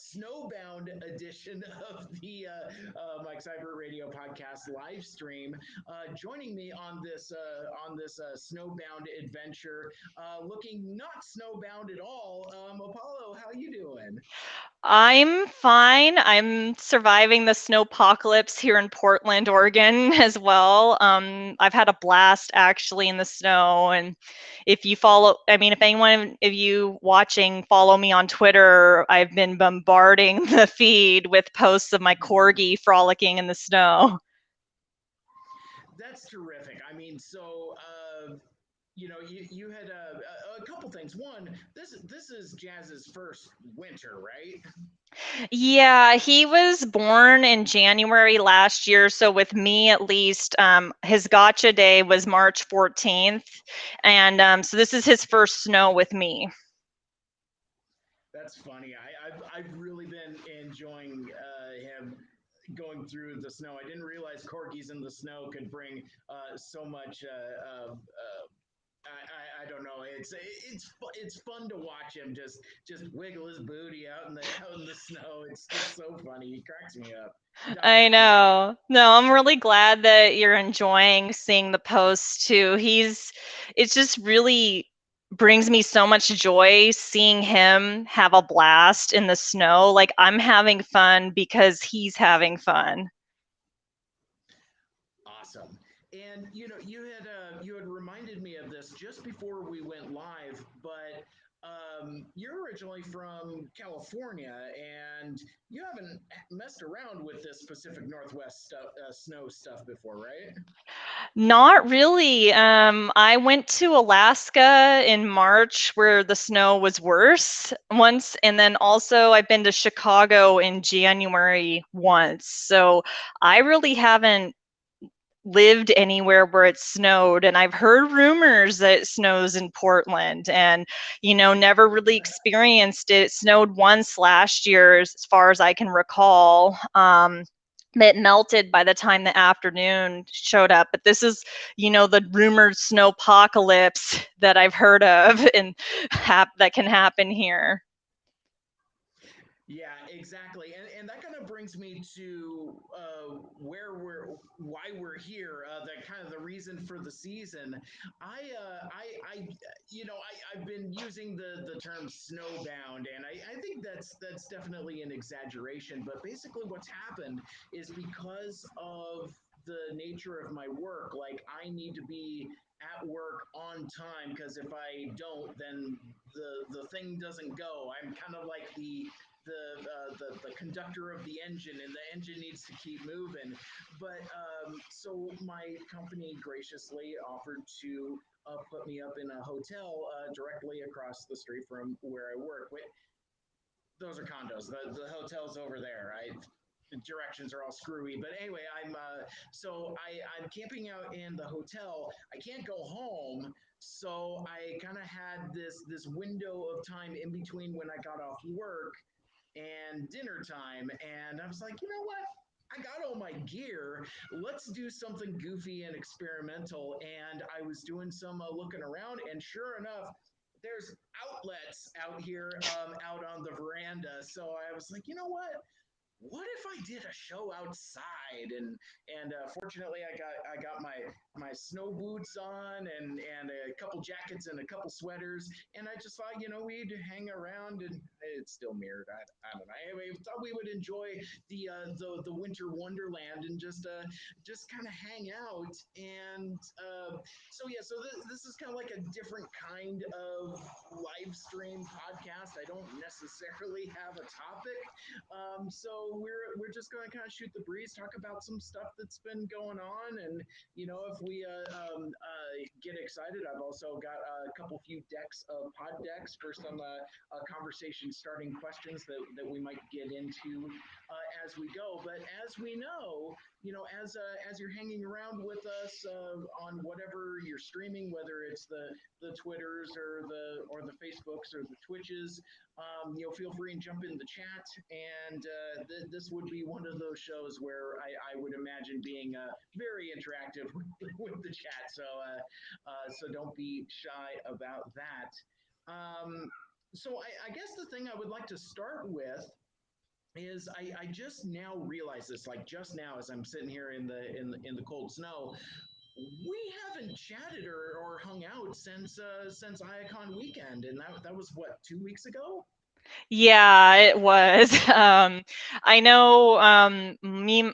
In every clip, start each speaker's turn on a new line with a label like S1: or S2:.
S1: Snowbound edition of the Mike Cyber Radio podcast live stream. Joining me on this Snowbound adventure, looking not snowbound at all. Apollo, how you doing?
S2: I'm fine. I'm surviving the snowpocalypse here in Portland, Oregon as well. I've had a blast actually in the snow. And if you follow, I mean, if anyone of you watching follow me on Twitter, I've been bombarding the feed with posts of my corgi frolicking in the snow.
S1: That's terrific. I mean, you had a couple things. One, this is Jazz's first winter, right?
S2: Yeah, he was born in January last year. So, with me at least, his gotcha day was March 14th. And so, this is his first snow with me.
S1: That's funny. I've really been enjoying him going through the snow. I didn't realize corgis in the snow could bring so much. I don't know. It's fun to watch him just wiggle his booty out in the snow. It's just so funny. He cracks me up.
S2: I
S1: Definitely.
S2: know. No, I'm really glad that you're enjoying seeing the posts too. It's just really brings me so much joy seeing him have a blast in the snow. Like I'm having fun because he's having fun.
S1: Awesome. And you had reminded me of this just before we went live, but you're originally from California, and you haven't messed around with this Pacific Northwest snow stuff before, right?
S2: Not really. I went to Alaska in March where the snow was worse once, and then also I've been to Chicago in January once. So I really haven't lived anywhere where it snowed, and I've heard rumors that it snows in Portland and never really experienced it. It snowed once last year as far as I can recall. It melted by the time the afternoon showed up, but this is the rumored snowpocalypse that I've heard of and that can happen here.
S1: Yeah, exactly, and that kind of brings me to why we're here. The kind of the reason for the season. I've been using the term snowbound, and I think that's definitely an exaggeration. But basically, what's happened is because of the nature of my work, like I need to be at work on time because if I don't, then the thing doesn't go. I'm kind of like the conductor of the engine, and the engine needs to keep moving. But so my company graciously offered to put me up in a hotel directly across the street from where I work. Wait, those are condos. The hotel's over there. The directions are all screwy. But anyway, I'm camping out in the hotel. I can't go home, so I kind of had this window of time in between when I got off work and dinner time. And I was like, you know what? I got all my gear. Let's do something goofy and experimental. And I was doing some looking around, and sure enough, there's outlets out here, out on the veranda. So I was like, you know what if I did a show outside? And fortunately, I got my snow boots on and a couple jackets and a couple sweaters, and I just thought we'd hang around, and it's still mirrored. I don't know. Anyway, thought we would enjoy the winter wonderland and just kind of hang out. And this is kind of like a different kind of live stream podcast. I don't necessarily have a topic, so we're just going to kind of shoot the breeze, talk about some stuff that's been going on, and if we get excited, I've also got a couple few decks of pod decks for some conversation starting questions that we might get into as we go. But as we know, as you're hanging around with us on whatever you're streaming, whether it's the Twitters or the Facebooks or the Twitches, feel free and jump in the chat. And this would be one of those shows where I would imagine being very interactive with the chat. So don't be shy about that. So I guess the thing I would like to start with is I just now realize this, like just now as I'm sitting here in the cold snow, we haven't chatted or hung out since Iacon weekend, and that was what, 2 weeks ago.
S2: Yeah, it was. I know,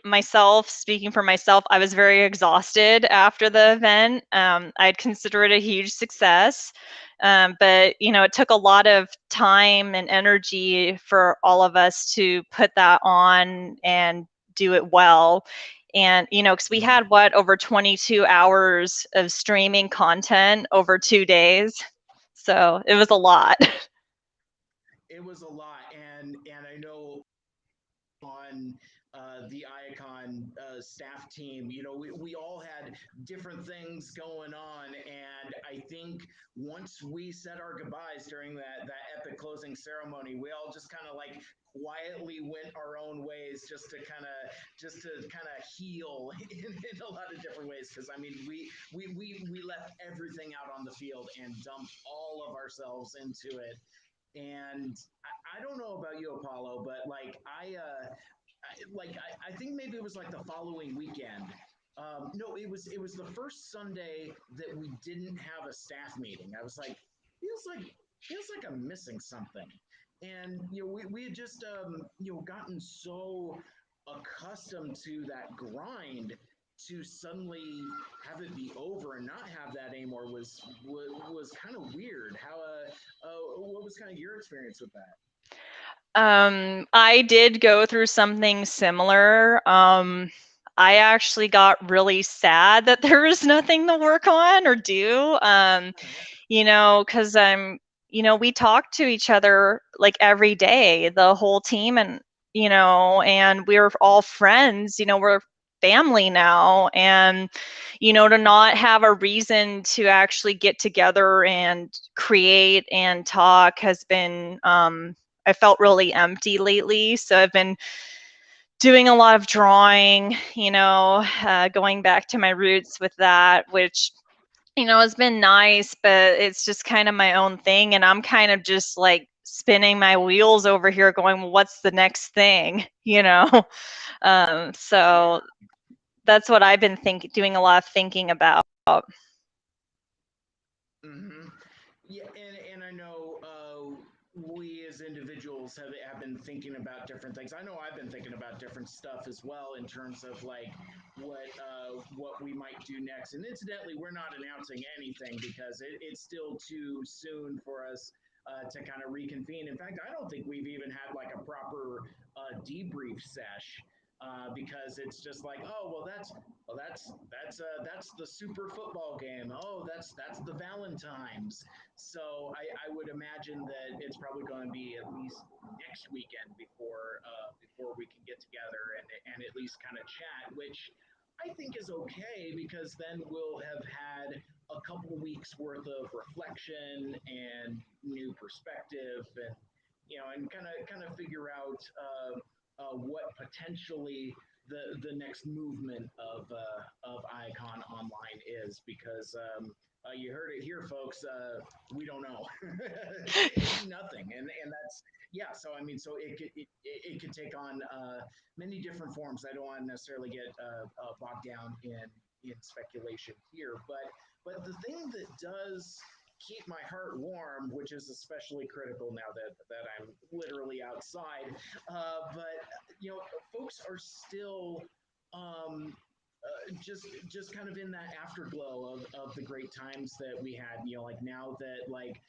S2: myself, speaking for myself, I was very exhausted after the event. I'd consider it a huge success. But, it took a lot of time and energy for all of us to put that on and do it well. And, because we
S1: Mhm.
S2: had what, over 22 hours of streaming content over 2 days. So it was a lot.
S1: It was a lot, and I know on the Iacon staff team, we all had different things going on, and I think once we said our goodbyes during that epic closing ceremony, we all just kind of like quietly went our own ways, just to kind of heal in a lot of different ways. Because I mean, we left everything out on the field and dumped all of ourselves into it. And I don't know about you, Apollo, but like I think maybe it was like the following weekend. No, it was the first Sunday that we didn't have a staff meeting. I was like, feels like I'm missing something, and we had just gotten so accustomed to that grind to suddenly have it be over and not have that anymore was kind of weird. What was kind of your experience with that?
S2: I did go through something similar. I actually got really sad that there was nothing to work on or do. Because we talk to each other like every day, the whole team, and we're all friends. We're family now, and to not have a reason to actually get together and create and talk has been. I felt really empty lately, so I've been doing a lot of drawing. Going back to my roots with that, which it's been nice, but it's just kind of my own thing. And I'm kind of just like spinning my wheels over here going, well, what's the next thing? So
S1: Yeah.
S2: that's what I've been doing a lot of thinking about.
S1: Mm-hmm. Yeah, and I know we as individuals have been thinking about different things. I know I've been thinking about different stuff as well in terms of like what we might do next. And incidentally, we're not announcing anything because it's still too soon for us to kind of reconvene. In fact, I don't think we've even had like a proper debrief sesh. Because it's just like, oh that's the super football game. Oh, that's the Valentines. So I would imagine that it's probably going to be at least next weekend before we can get together and at least kind of chat, which I think is okay because then we'll have had a couple of weeks worth of reflection and new perspective and kind of figure out what potentially the next movement of Icon Online is because you heard it here, folks. We don't know. It could be nothing, and that's yeah. So I mean, so it could take on many different forms. I don't want to necessarily get bogged down in speculation here, but the thing that does keep my heart warm, which is especially critical now that I'm literally outside. But folks are still um, just kind of in that afterglow of the great times that we had. Like now that like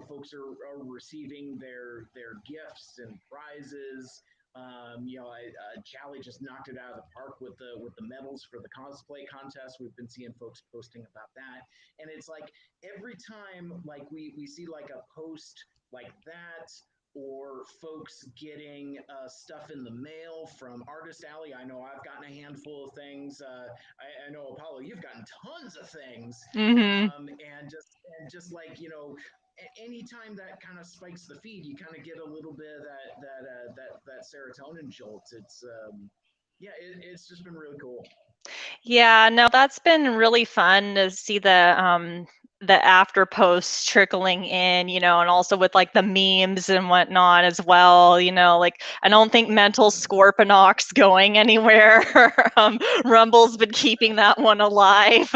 S1: folks are receiving their gifts and prizes. Jolly just knocked it out of the park with the medals for the cosplay contest. We've been seeing folks posting about that, and it's like every time like we see like a post like that or folks getting stuff in the mail from Artist Alley. I know I've gotten a handful of things. I know Apollo, you've gotten tons of things,
S2: Hmm.
S1: and just like anytime that kind of spikes the feed, you kind of get a little bit of that serotonin jolt. Yeah, it's just been really cool.
S2: Yeah, no, that's been really fun to see the after posts trickling in, and also with like the memes and whatnot as well, like I don't think mental Scorponok's going anywhere. Rumble's been keeping that one alive.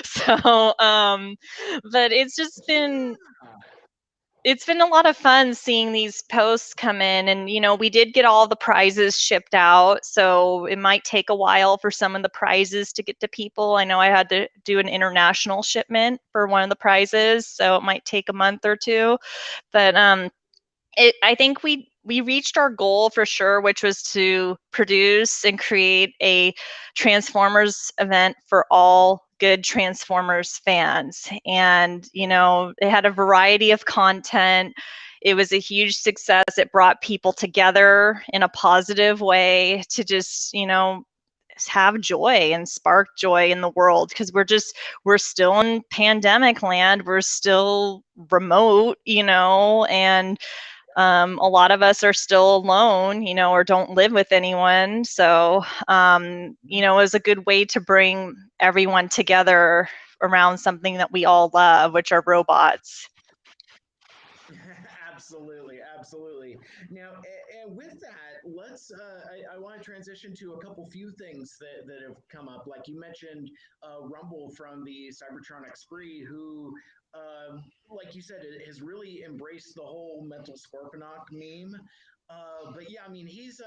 S2: So, but it's been a lot of fun seeing these posts come in, and we did get all the prizes shipped out, so it might take a while for some of the prizes to get to people. I know I had to do an international shipment for one of the prizes, so it might take a month or two, but I think we reached our goal for sure, which was to produce and create a Transformers event for all good Transformers fans. And, it had a variety of content. It was a huge success. It brought people together in a positive way to just, have joy and spark joy in the world, because we're still in pandemic land. We're still remote, and a lot of us are still alone, or don't live with anyone. So, it was a good way to bring everyone together around something that we all love, which are robots.
S1: Absolutely, absolutely. Now, and with that, let's. I want to transition to a couple few things that have come up. Like you mentioned, Rumble from the Cybertronic Spree, who, like you said, has really embraced the whole mental Scorponok meme. But yeah, I mean, he's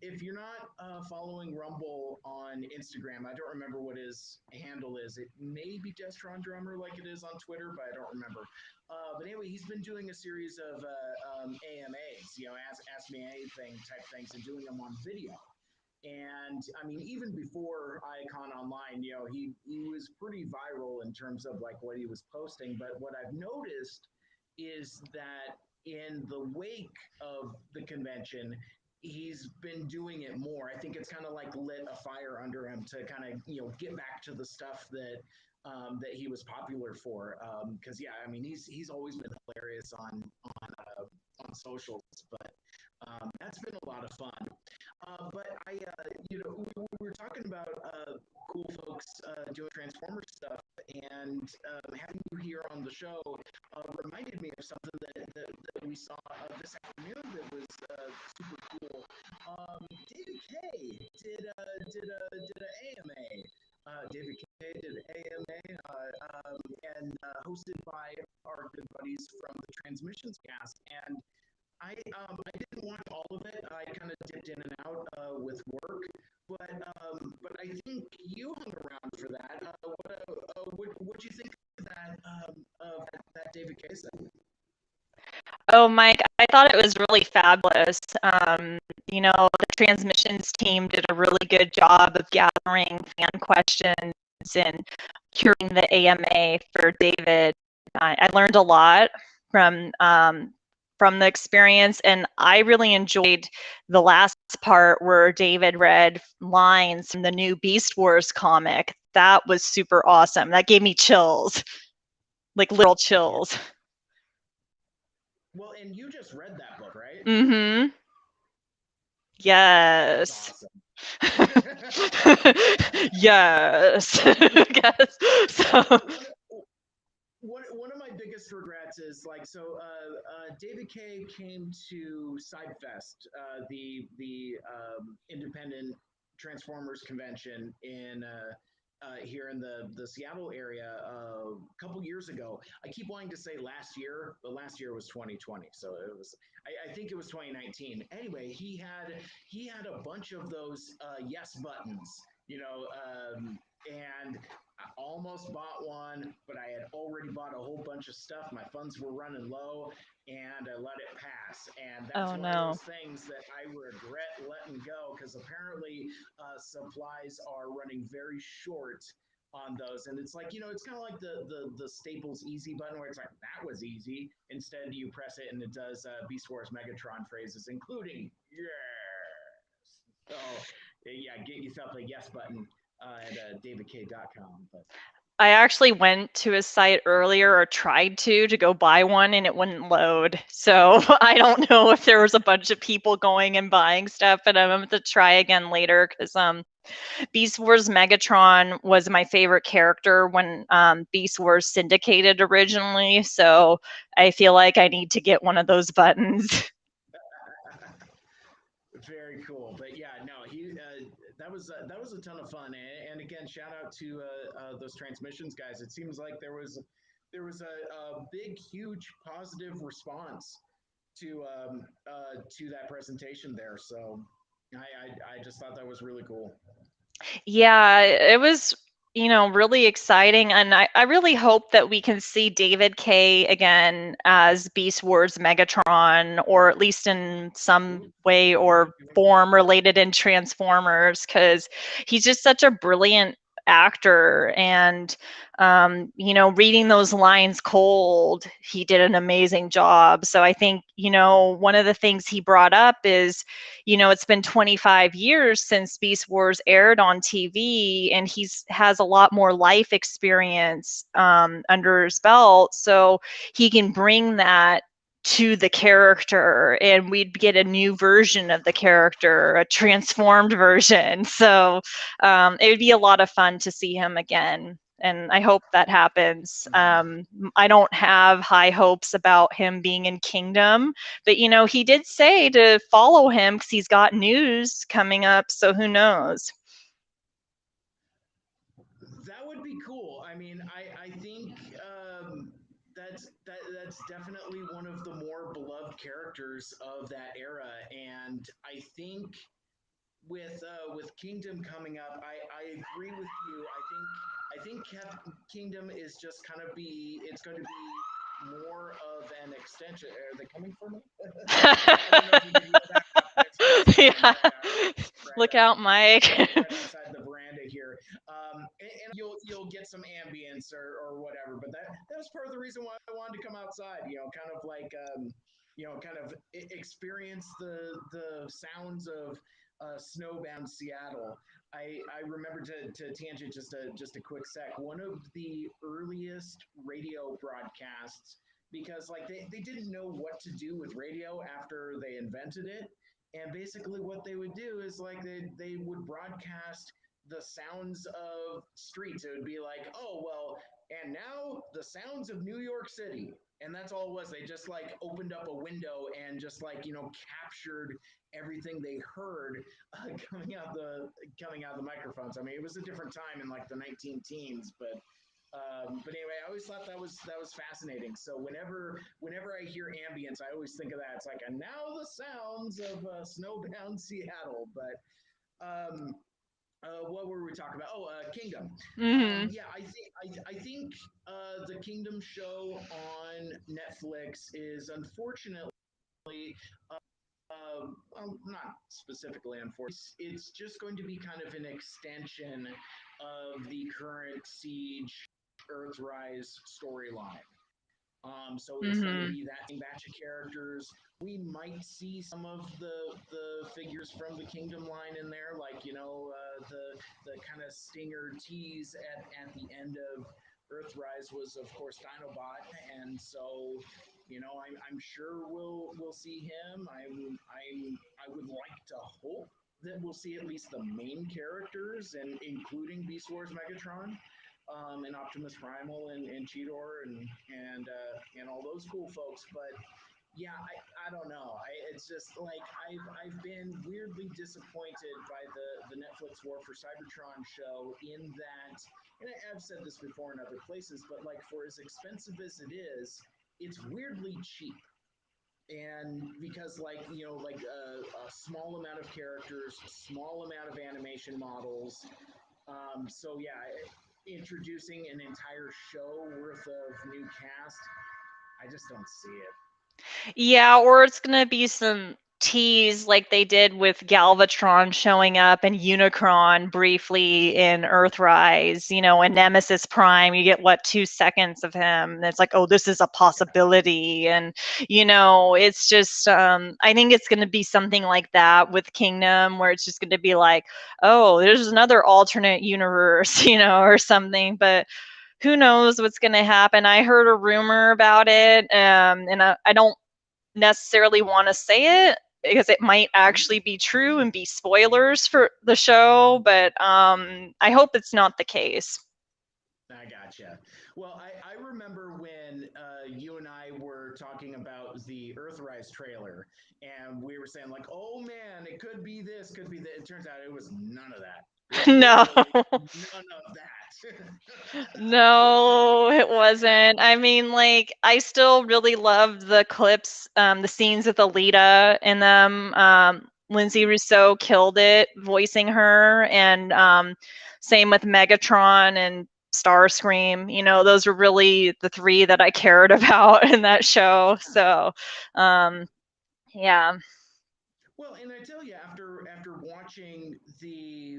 S1: if you're not following Rumble on Instagram, I don't remember what his handle is. It may be Destron Drummer like it is on Twitter, but I don't remember. But anyway, he's been doing a series of AMAs, ask me anything type things, and doing them on video. And I mean, even before Icon Online, he was pretty viral in terms of like what he was posting. But what I've noticed is that in the wake of the convention, he's been doing it more. I think it's kind of like lit a fire under him to kind of get back to the stuff that he was popular for. Because yeah, I mean he's always been hilarious on socials, but that's been a lot of fun. But we were talking about cool folks doing Transformer stuff, and having you here on the show reminded me of something that we saw this afternoon that was super cool. David K did an AMA. David K did AMA, and hosted by our good buddies from the Transmissions cast, and I didn't watch all of it. I kind of dipped in and out with work, but I think you hung around for that. What do you think of that David K segment?
S2: Oh, Mike, I thought it was really fabulous. The Transmissions team did a really good job of gathering fan questions and curating the AMA for David. I learned a lot from the experience, and I really enjoyed the last part where David read lines from the new Beast Wars comic. That was super awesome. That gave me chills, like literal chills.
S1: Well, and you just read that book, right?
S2: Mm-hmm. Yes.
S1: Awesome.
S2: Yes. Yes. So.
S1: One of my biggest regrets is like David K came to SideFest, the independent Transformers convention in here in the Seattle area a couple years ago. I keep wanting to say last year, but last year was 2020, so it was. I think it was 2019. Anyway, he had a bunch of those yes buttons, and I almost bought one, but I had already bought a whole bunch of stuff. My funds were running low, and I let it pass. And that's one of those things that I regret letting go, because apparently supplies are running very short on those. And it's like, it's kind of like the Staples easy button, where it's like, that was easy. Instead, you press it and it does Beast Wars Megatron phrases, including yes. So yeah, get yourself a yes button at davidk.com. But
S2: I actually went to a site earlier, or tried to go buy one, and it wouldn't load. So I don't know if there was a bunch of people going and buying stuff, and I'm going to try again later, because Beast Wars Megatron was my favorite character when Beast Wars syndicated originally, so I feel like I need to get one of those buttons.
S1: Very cool. But yeah, no, that was a ton of fun. And again, shout out to those transmissions guys. It seems like there was a big, huge positive response to that presentation there. So I just thought that was really cool.
S2: Yeah, it was, really exciting. And I really hope that we can see David Kaye again as Beast Wars Megatron, or at least in some way or form related in Transformers, because he's just such a brilliant actor. And, reading those lines cold, he did an amazing job. So I think, one of the things he brought up is, it's been 25 years since Beast Wars aired on TV, and he's has a lot more life experience under his belt, so he can bring that to the character, and we'd get a new version of the character, a transformed version. So it would be a lot of fun to see him again, and I hope that happens. I don't have high hopes about him being in Kingdom, but he did say to follow him because he's got news coming up. So who knows?
S1: That would be cool. I mean, I think that's definitely one of the more beloved characters of that era, and I think with Kingdom coming up, I agree with you. I think Kingdom is just kind of be it's going to be more of an extension. Are they coming for me? I don't know if you can hear that.
S2: Yeah. Look out, Mike.
S1: Right outside the veranda here, and you'll get some ambience or whatever. But that was part of the reason why I wanted to come outside. Kind of like kind of experience the sounds of snowbound Seattle. I remember to tangent just a quick sec. One of the earliest radio broadcasts, because like they didn't know what to do with radio after they invented it. And basically what they would do is like they would broadcast the sounds of streets. It would be like, oh well, and now the sounds of New York City. And that's all it was. They just like opened up a window and just like, captured everything they heard coming out of the microphones. I mean, it was a different time in like the 19 teens, but anyway, I always thought that was fascinating. So whenever I hear ambience, I always think of that. It's like, and now the sounds of snowbound Seattle. But what were we talking about? Oh, Kingdom.
S2: Mm-hmm.
S1: Yeah, I think the Kingdom show on Netflix is unfortunately. Well, not specifically, unfortunately. It's just going to be kind of an extension of the current Siege Earthrise storyline. So it's going to
S2: Mm-hmm.
S1: be that same batch of characters. We might see some of the figures from the Kingdom line in there, like the kind of stinger tease at the end of Earthrise was of course Dinobot, and so I'm sure we'll see him. I would like to hope that we'll see at least the main characters, and including Beast Wars Megatron, and Optimus Primal and Cheetor and all those cool folks. But yeah, I don't know. It's just like I've been weirdly disappointed by the Netflix War for Cybertron show, in that, and I've said this before in other places, but like for as expensive as it is, it's weirdly cheap. And because like like a small amount of characters, small amount of animation models, so yeah, introducing an entire show worth of new cast, I just don't see it.
S2: Yeah, or it's gonna be some tease like they did with Galvatron showing up and Unicron briefly in Earthrise, and Nemesis Prime. You get 2 seconds of him. And it's like, oh, this is a possibility. And it's just I think it's gonna be something like that with Kingdom, where it's just gonna be like, oh, there's another alternate universe, or something. But who knows what's going to happen. I heard a rumor about it, and I don't necessarily want to say it because it might actually be true and be spoilers for the show, but I hope it's not the case.
S1: I gotcha. Well, I remember when you and I were talking about the Earthrise trailer, and we were saying like, "Oh man, it could be this, could be that." It turns out it was none of that.
S2: No.
S1: None of that.
S2: No, it wasn't. I mean, like, I still really loved the clips, the scenes with Alita in them. Lindsay Rousseau killed it voicing her, and same with Megatron and Starscream. You know, those were really the three that I cared about in that show. So, yeah.
S1: Well, and I tell you, after watching the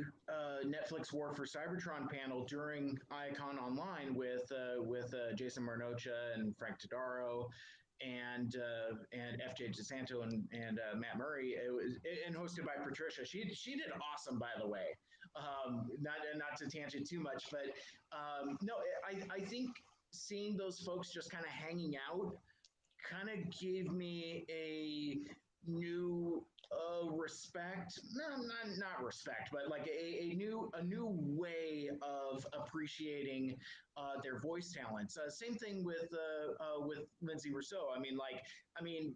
S1: Netflix War for Cybertron panel during Icon Online with Jason Marnocha and Frank Todaro and FJ DeSanto and Matt Murray, and hosted by Patricia. She did awesome, by the way. Not to tangent too much, but no, I think seeing those folks just kind of hanging out kind of gave me a new respect, not respect, but like a new way of appreciating their voice talents. Same thing with Lindsay Rousseau. I mean,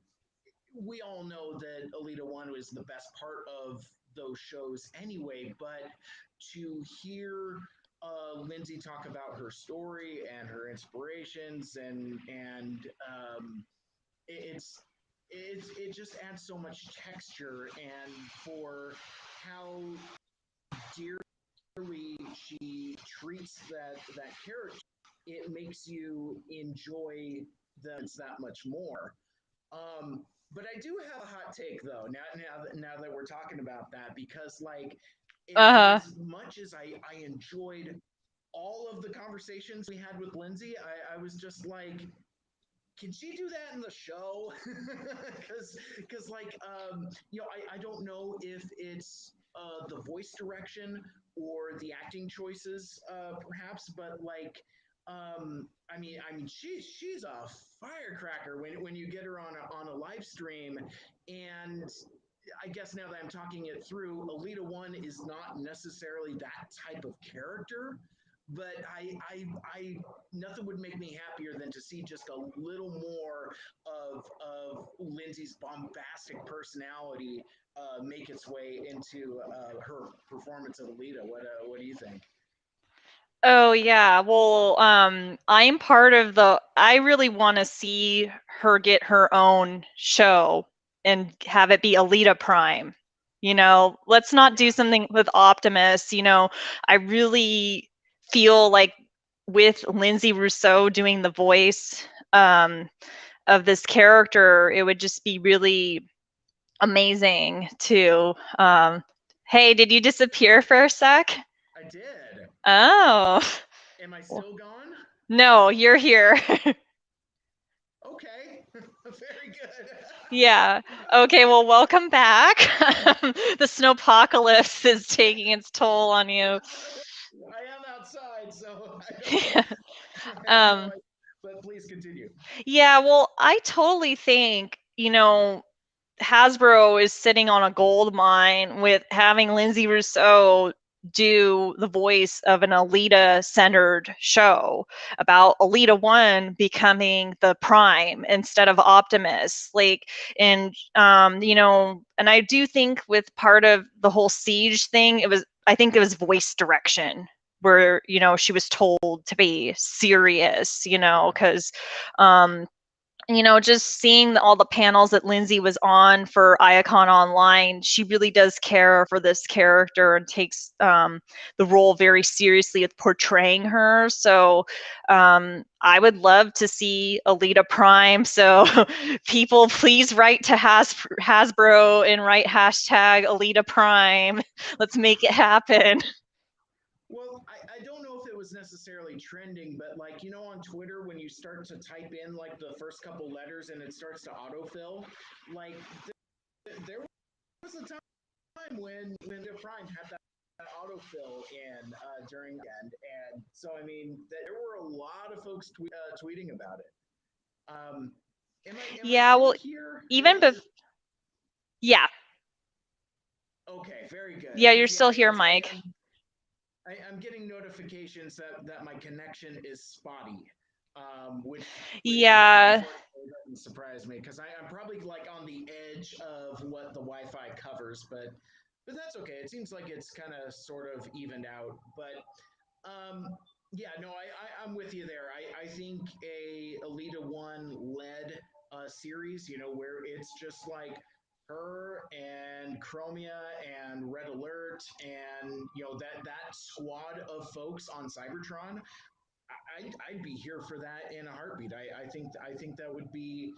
S1: we all know that Alita One was the best part of those shows anyway, but to hear Lindsay talk about her story and her inspirations and it's it just adds so much texture, and for how dearly she treats that character, it makes you enjoy them that much more. But I do have a hot take though. Now that we're talking about that, because like
S2: Uh-huh.
S1: as much as I enjoyed all of the conversations we had with Lindsay, I was just like, can she do that in the show? Because like I don't know if it's the voice direction or the acting choices, perhaps, but like she's a firecracker when you get her on a live stream. And I guess now that I'm talking it through, Alita One is not necessarily that type of character, but I nothing would make me happier than to see just a little more of Lindsay's bombastic personality make its way into her performance of Alita. What do you think?
S2: Oh yeah. Well, I'm part of I really want to see her get her own show and have it be Alita Prime. You know, let's not do
S1: Yeah.
S2: something with Optimus. You know, I really feel like with Lindsay Rousseau doing the voice of this character, it would just be really amazing to hey, did you disappear for a sec?
S1: I did.
S2: Oh.
S1: Am I still gone?
S2: No, you're here.
S1: Okay. Very good.
S2: Yeah. Okay, well, welcome back. The snowpocalypse is taking its toll on you.
S1: I am outside, so I don't. I have no
S2: um,
S1: idea. But please continue.
S2: yeah, well, I totally think, Hasbro is sitting on a gold mine with having Lindsay Rousseau do the voice of an Alita centered show about Alita 1 becoming the Prime instead of Optimus. Like, and, and I do think with part of the whole Siege thing, I think it was voice direction where, she was told to be serious, because just seeing all the panels that Lindsay was on for Icon Online, she really does care for this character and takes the role very seriously with portraying her. So I would love to see Alita Prime. So people, please write to Hasbro and write hashtag Alita Prime. Let's make it happen.
S1: Well, I don't know if it was necessarily trending, but like, on Twitter, when you start to type in like the first couple letters and it starts to autofill, like there was a time when the Prime had that autofill in during the end. And so, I mean, there were a lot of folks tweeting about it. Am I
S2: Yeah,
S1: still
S2: well,
S1: here?
S2: even before. Yeah.
S1: Okay, very good.
S2: Yeah, you're
S1: Because yeah,
S2: still here, Mike.
S1: I'm getting notifications that my connection is spotty, which
S2: Yeah.
S1: unfortunately doesn't surprise me because I'm probably like on the edge of what the Wi-Fi covers, but that's okay. It seems like it's kind of sort of evened out. But yeah, no, I'm with you there. I think a Alita One led series, where it's just like her and Chromia and Red Alert and that squad of folks on Cybertron. I'd be here for that in a heartbeat. I think that would be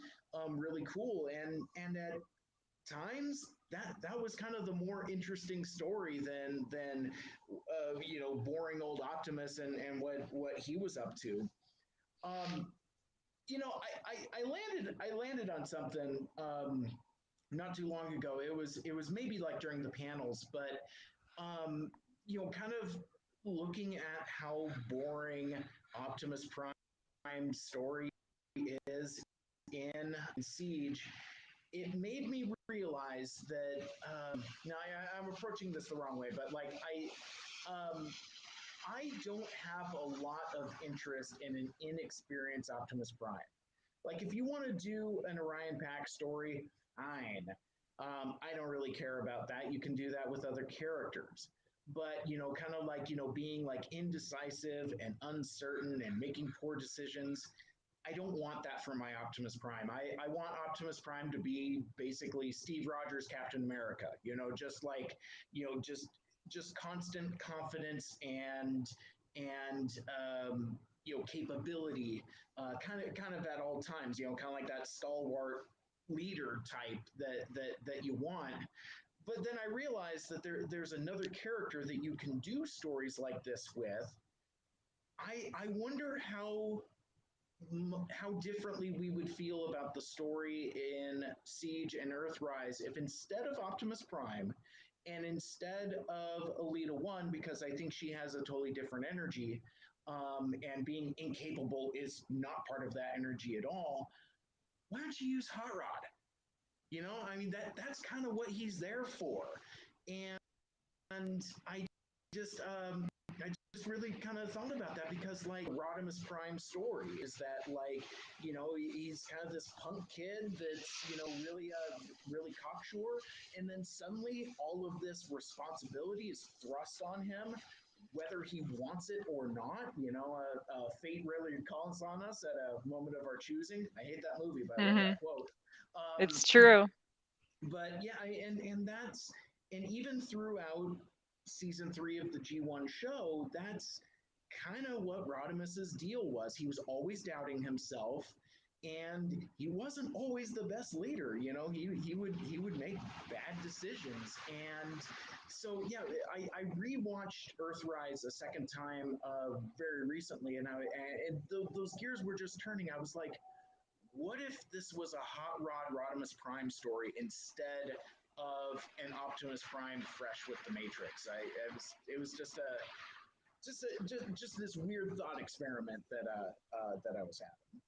S1: really cool. And at times that was kind of the more interesting story than boring old Optimus and what he was up to. Um, I landed on something not too long ago. It was maybe like during the panels, but kind of looking at how boring Optimus Prime's story is in Siege, it made me realize that now I'm approaching this the wrong way, but like I don't have a lot of interest in an inexperienced Optimus Prime. Like, if you want to do an Orion Pack story, fine. I don't really care about that. You can do that with other characters. But, kind of like, being like indecisive and uncertain and making poor decisions. I don't want that for my Optimus Prime. I want Optimus Prime to be basically Steve Rogers, Captain America, just like, just constant confidence and capability, kind of at all times, kind of like that stalwart leader type that you want. But then I realized that there's another character that you can do stories like this with. I wonder how differently we would feel about the story in Siege and Earthrise if instead of Optimus Prime and instead of Alita 1, because I think she has a totally different energy, and being incapable is not part of that energy at all, why don't you use Hot Rod? I mean, that's kind of what he's there for. And I just really kind of thought about that because, like, Rodimus Prime's story is that, like, he's kind of this punk kid that's, really cocksure, and then suddenly all of this responsibility is thrust on him, whether he wants it or not. Fate really calls on us at a moment of our choosing. I hate that movie, but I love
S2: Hmm.
S1: that quote.
S2: It's true.
S1: But yeah, and even throughout season 3 of the G1 show, that's kind of what Rodimus's deal was. He was always doubting himself, and he wasn't always the best leader. He would make bad decisions, and so yeah, I rewatched Earthrise a second time very recently, and those gears were just turning. I was like, what if this was a Hot Rod Rodimus Prime story instead of an Optimus Prime fresh with the Matrix? It was just this weird thought experiment that I was having.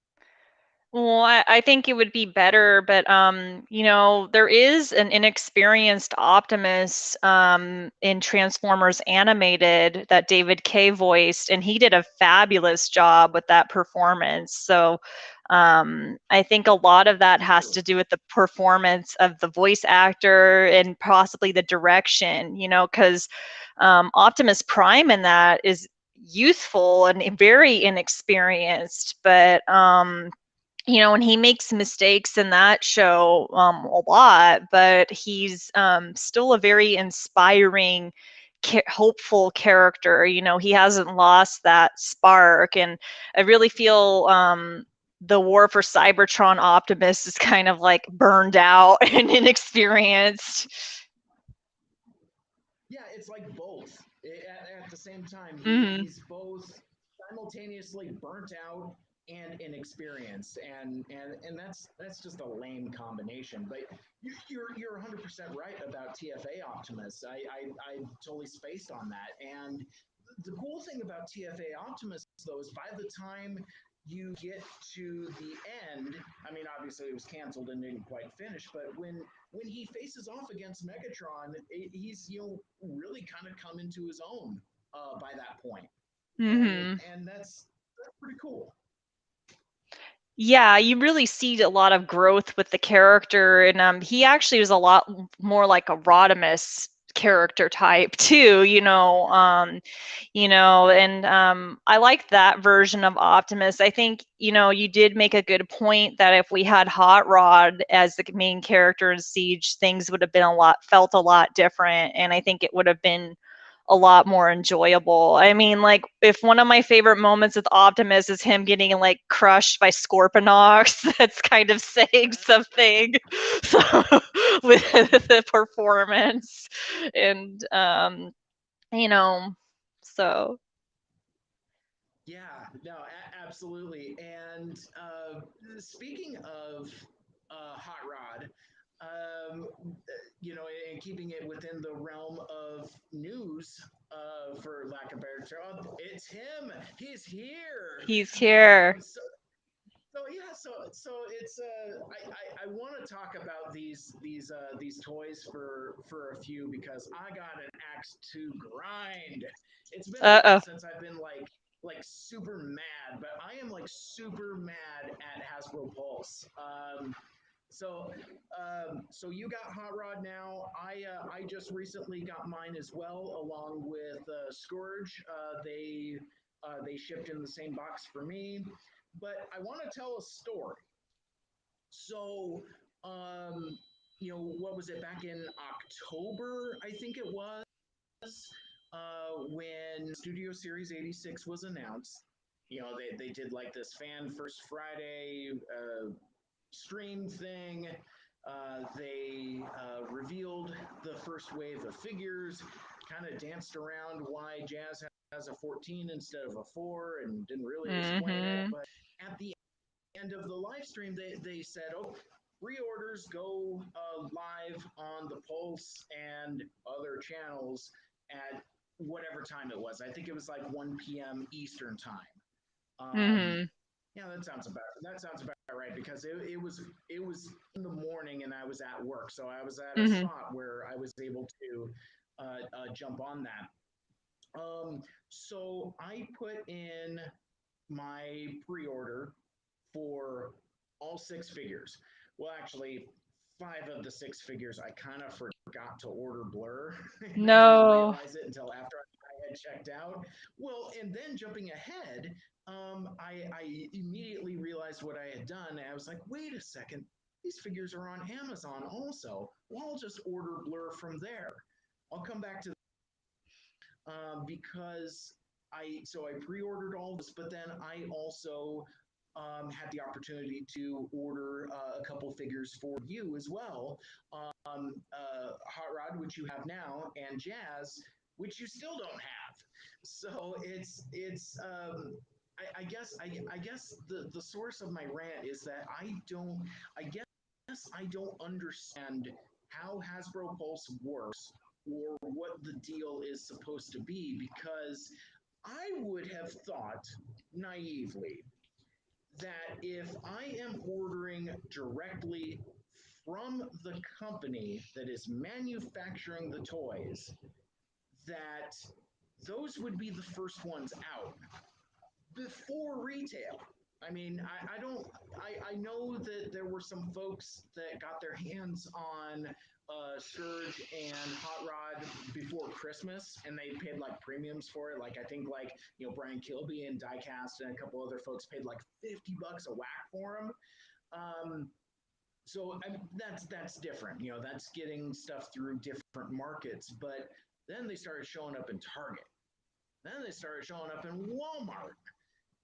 S2: Well, I think it would be better, but there is an inexperienced Optimus in Transformers Animated that David Kaye voiced, and he did a fabulous job with that performance. So I think a lot of that has to do with the performance of the voice actor and possibly the direction, because Optimus Prime in that is youthful and very inexperienced, but and he makes mistakes in that show a lot, but he's still a very inspiring, hopeful character. He hasn't lost that spark, and I really feel the War for Cybertron Optimus is kind of like burned out and inexperienced.
S1: Yeah, it's like both. At the same time,
S2: Hmm.
S1: he's both simultaneously burnt out and inexperienced, and that's just a lame combination. But you're 100% right about TFA Optimus. I totally spaced on that. And the cool thing about TFA Optimus, though, is by the time you get to the end, I mean, obviously it was canceled and didn't quite finish, but when he faces off against Megatron, he's really kind of come into his own by that point,
S2: Mm-hmm.
S1: and that's pretty cool.
S2: Yeah, you really see a lot of growth with the character, and he actually was a lot more like a Rodimus character type too, and I like that version of Optimus. I think, you did make a good point that if we had Hot Rod as the main character in Siege, things would have been felt a lot different, and I think it would have been a lot more enjoyable. I mean, like, if one of my favorite moments with Optimus is him getting like crushed by Scorponok, that's kind of saying something. So with the performance, and you know, so
S1: Yeah, no, absolutely. And speaking of Hot Rod, um, and keeping it within the realm of news, for lack of better term, it's him. He's here.
S2: he's here.
S1: So it's I want to talk about these toys for a few because I got an axe to grind. It's been a while
S2: Uh-oh.
S1: since I've been like super mad, but I am like super mad at Hasbro Pulse. So you got Hot Rod now. I just recently got mine as well, along with Scourge. They shipped in the same box for me. But I want to tell a story. So, um, what was it back in October? I think it was when Studio Series 86 was announced. They did like this Fan First Friday stream thing. They revealed the first wave of figures, kind of danced around why Jazz has a 14 instead of a 4, and didn't really explain it.
S2: Mm-hmm.
S1: But at the end of the live stream, they said, "Oh, pre-orders go live on the Pulse and other channels at whatever time it was. I think it was like 1 p.m. Eastern time." Um,
S2: Mm-hmm.
S1: yeah, that sounds about right because it was in the morning and I was at work, so I was at a
S2: Mm-hmm.
S1: spot where I was able to jump on that. So I put in my pre-order for all 6 figures. Well, actually, 5 of the 6 figures I kind of forgot to order Blur, and I didn't
S2: No.
S1: realize it until after I had checked out. Well, and then jumping ahead, I immediately realized what I had done. And I was like, wait a second, these figures are on Amazon also. Well, I'll just order Blur from there. I'll come back to because I pre-ordered all this, but then I also had the opportunity to order a couple figures for you as well. Hot Rod, which you have now, and Jazz, which you still don't have. So I guess the source of my rant is that I guess I don't understand how Hasbro Pulse works or what the deal is supposed to be because I would have thought naively that if I am ordering directly from the company that is manufacturing the toys, that those would be the first ones out before retail. I mean, I don't, I know that there were some folks that got their hands on Surge and Hot Rod before Christmas, and they paid like premiums for it. Like I think like Brian Kilby and Diecast and a couple other folks paid like $50 a whack for them. Um, so that's different. That's getting stuff through different markets. But then they started showing up in Target. Then they started showing up in Walmart.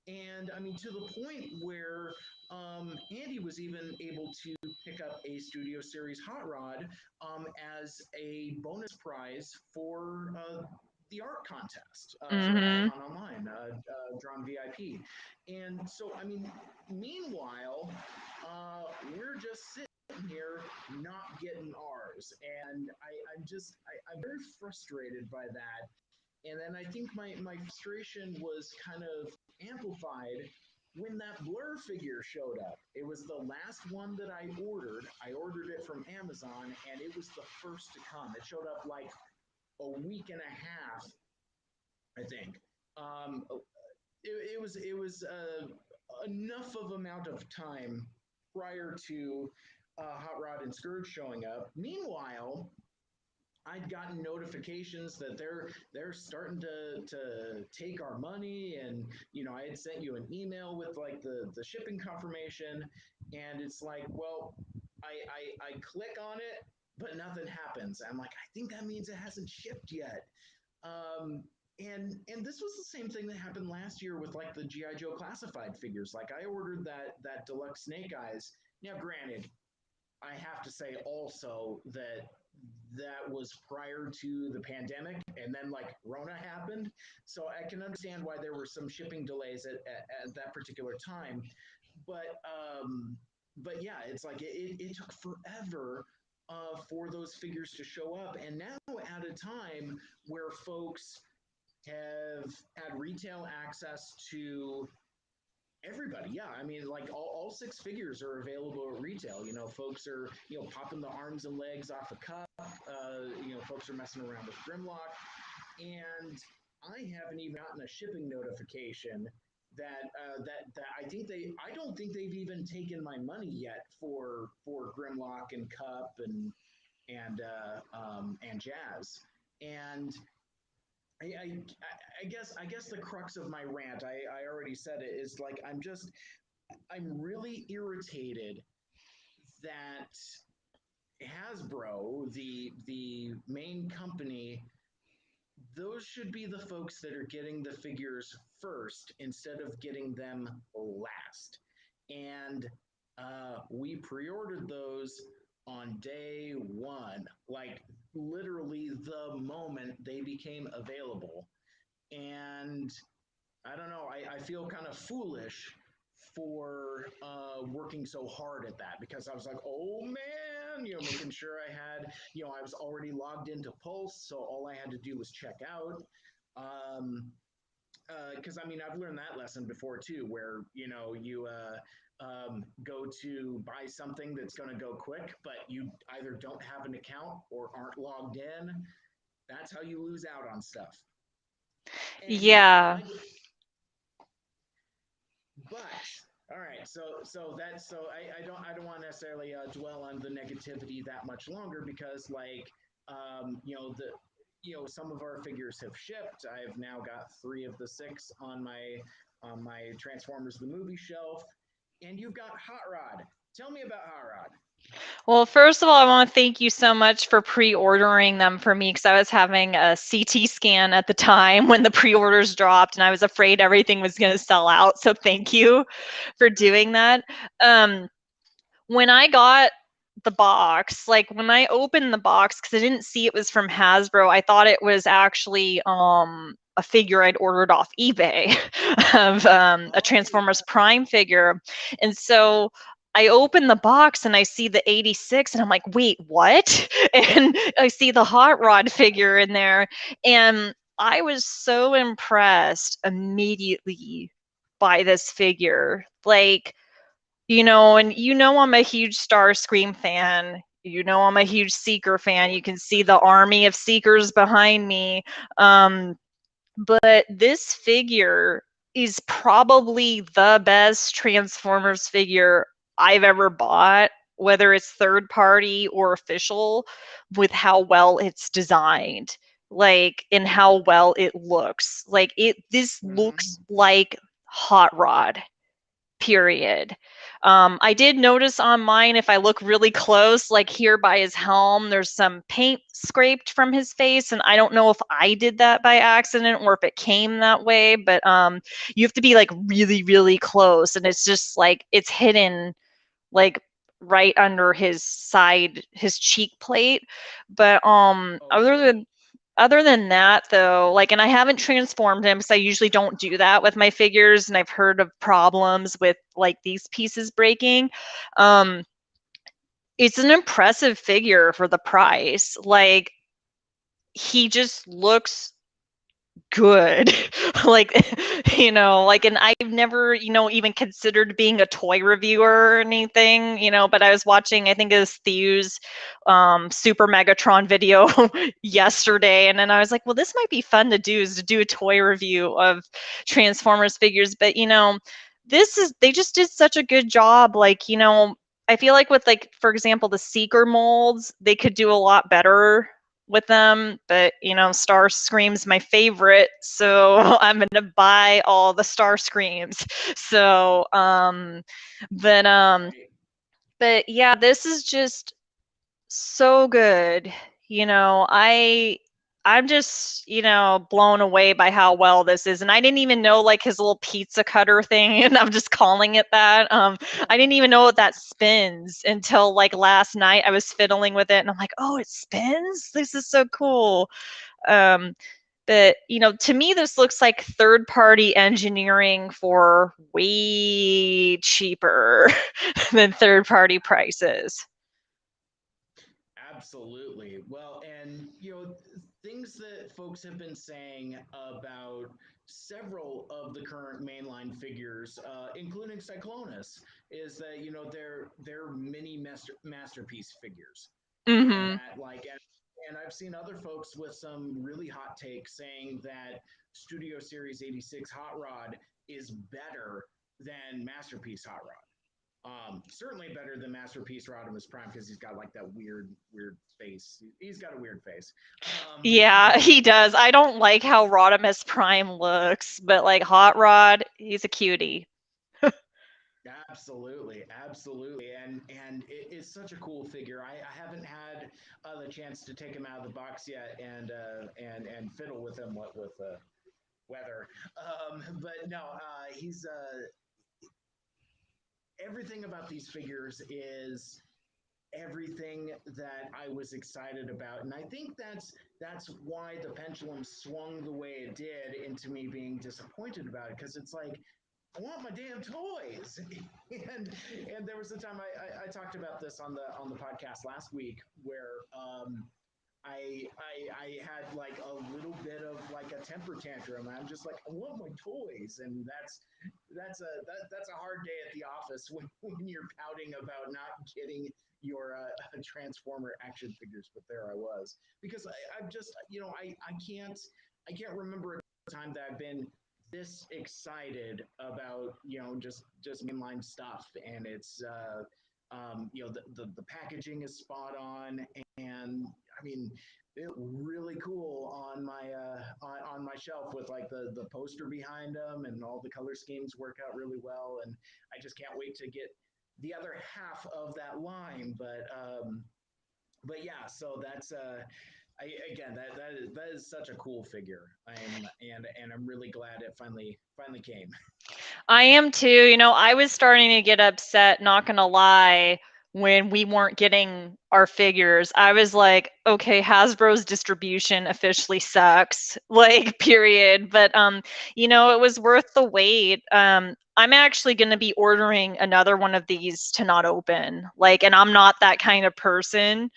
S1: And I mean, to the point where Andy was even able to pick up a Studio Series Hot Rod as a bonus prize for the art contest for
S2: Mm-hmm.
S1: Icon Online, Drawn VIP. And so, I mean, meanwhile, we're just sitting here not getting ours. And I'm very frustrated by that. And then I think my frustration was kind of amplified when that Blur figure showed up, it was the last one that I ordered. I ordered it from Amazon, and it was the first to come. It showed up like a week and a half, I think. Um, it was enough of amount of time prior to Hot Rod and Scourge showing up. Meanwhile, I'd gotten notifications that they're starting to take our money, and I had sent you an email with like the shipping confirmation, and it's like, well, I click on it, but nothing happens. I'm like, I think that means it hasn't shipped yet. Um, and this was the same thing that happened last year with like the GI Joe classified figures. Like I ordered that deluxe Snake Eyes. Now, granted, I have to say also that that was prior to the pandemic, and then like Rona happened, so I can understand why there were some shipping delays at that particular time. But yeah, it's like it took forever for those figures to show up, and now at a time where folks have had retail access to everybody. Yeah, I mean, like all six figures are available at retail. Folks are popping the arms and legs off a cup. Folks are messing around with Grimlock, and I haven't even gotten a shipping notification that I don't think they've even taken my money yet for Grimlock and Cup and Jazz. And I guess the crux of my rant, I already said it, is like I'm really irritated that Hasbro, the main company, those should be the folks that are getting the figures first instead of getting them last. And we pre-ordered those on day one, like literally the moment they became available. And I don't know, I feel kind of foolish for working so hard at that, because I was like, oh man, making sure I was already logged into Pulse, so all I had to do was check out. Because I mean, I've learned that lesson before too, where you go to buy something that's going to go quick, but you either don't have an account or aren't logged in. That's how you lose out on stuff. And
S2: Yeah.
S1: but all right, so I don't want to necessarily dwell on the negativity that much longer, because like some of our figures have shipped. I've now got 3 of the 6 on my Transformers the movie shelf, and you've got Hot Rod. Tell me about Hot Rod.
S2: Well, first of all, I want to thank you so much for pre-ordering them for me, because I was having a CT scan at the time when the pre-orders dropped, and I was afraid everything was going to sell out. So thank you for doing that. When I got the box, like when I opened the box, because I didn't see it was from Hasbro, I thought it was actually a figure I'd ordered off eBay of a Transformers Prime figure. And so I open the box and I see the 86 and I'm like, wait, what? And I see the Hot Rod figure in there. And I was so impressed immediately by this figure. Like, and I'm a huge Starscream fan. I'm a huge Seeker fan. You can see the army of Seekers behind me. But this figure is probably the best Transformers figure I've ever bought, whether it's third party or official, with how well it's designed, like, and how well it looks. Like this looks like Hot Rod, period. I did notice on mine, if I look really close, like here by his helm, there's some paint scraped from his face, and I don't know if I did that by accident or if it came that way, but you have to be like really, really close, and it's just like it's hidden like right under his side, his cheek plate. But other than that, though, like, and I haven't transformed him because I usually don't do that with my figures, and I've heard of problems with like these pieces breaking. It's an impressive figure for the price. Like, he just looks good. Like, Like, and I've never, even considered being a toy reviewer or anything, but I was watching, I think it was Thew's Super Megatron video yesterday, and then I was like, well, this might be fun to do, is to do a toy review of Transformers figures. But they just did such a good job. Like, I feel like with, like, for example, the Seeker molds, they could do a lot better with them, but Star Scream's my favorite, so I'm gonna buy all the Star Screams. So but
S1: Right.
S2: but yeah, this is just so good. I'm just, blown away by how well this is. And I didn't even know, like, his little pizza cutter thing, and I'm just calling it that. I didn't even know that spins until, like, last night. I was fiddling with it and I'm like, oh, it spins? This is so cool. Um, but to me, this looks like third-party engineering for way cheaper than third-party prices.
S1: Absolutely. Well, and things that folks have been saying about several of the current mainline figures, including Cyclonus, is that they're mini masterpiece figures, and
S2: Hmm.
S1: that and I've seen other folks with some really hot takes saying that Studio Series 86 Hot Rod is better than Masterpiece Hot Rod. Certainly better than Masterpiece Rodimus Prime because he's got like that weird face. He's got a weird face.
S2: Yeah,
S1: But
S2: he does. I don't like how Rodimus Prime looks, but like Hot Rod, he's a cutie.
S1: absolutely, and it is such a cool figure. I haven't had the chance to take him out of the box yet and fiddle with him with weather. But no, he's everything about these figures is everything that I was excited about. And I think that's why the pendulum swung the way it did into me being disappointed about it, because it's like I want my damn toys. And there was a time I talked about this on the podcast last week where I had like a little bit of like a temper tantrum. I'm just like, I want my toys, and that's a hard day at the office when you're pouting about not getting your Transformer action figures. But there I was, because I've just I can't remember a time that I've been this excited about just mainline stuff, and it's the packaging is spot on, and I mean they look really cool on my shelf with like the poster behind them, and all the color schemes work out really well, and I just can't wait to get the other half of that line. But yeah, so that's again that is such a cool figure. I'm really glad it finally came.
S2: I am too. I was starting to get upset, not gonna lie, when we weren't getting our figures. I was like, okay, Hasbro's distribution officially sucks, like, period. But it was worth the wait. I'm actually gonna be ordering another one of these to not open. Like, and I'm not that kind of person,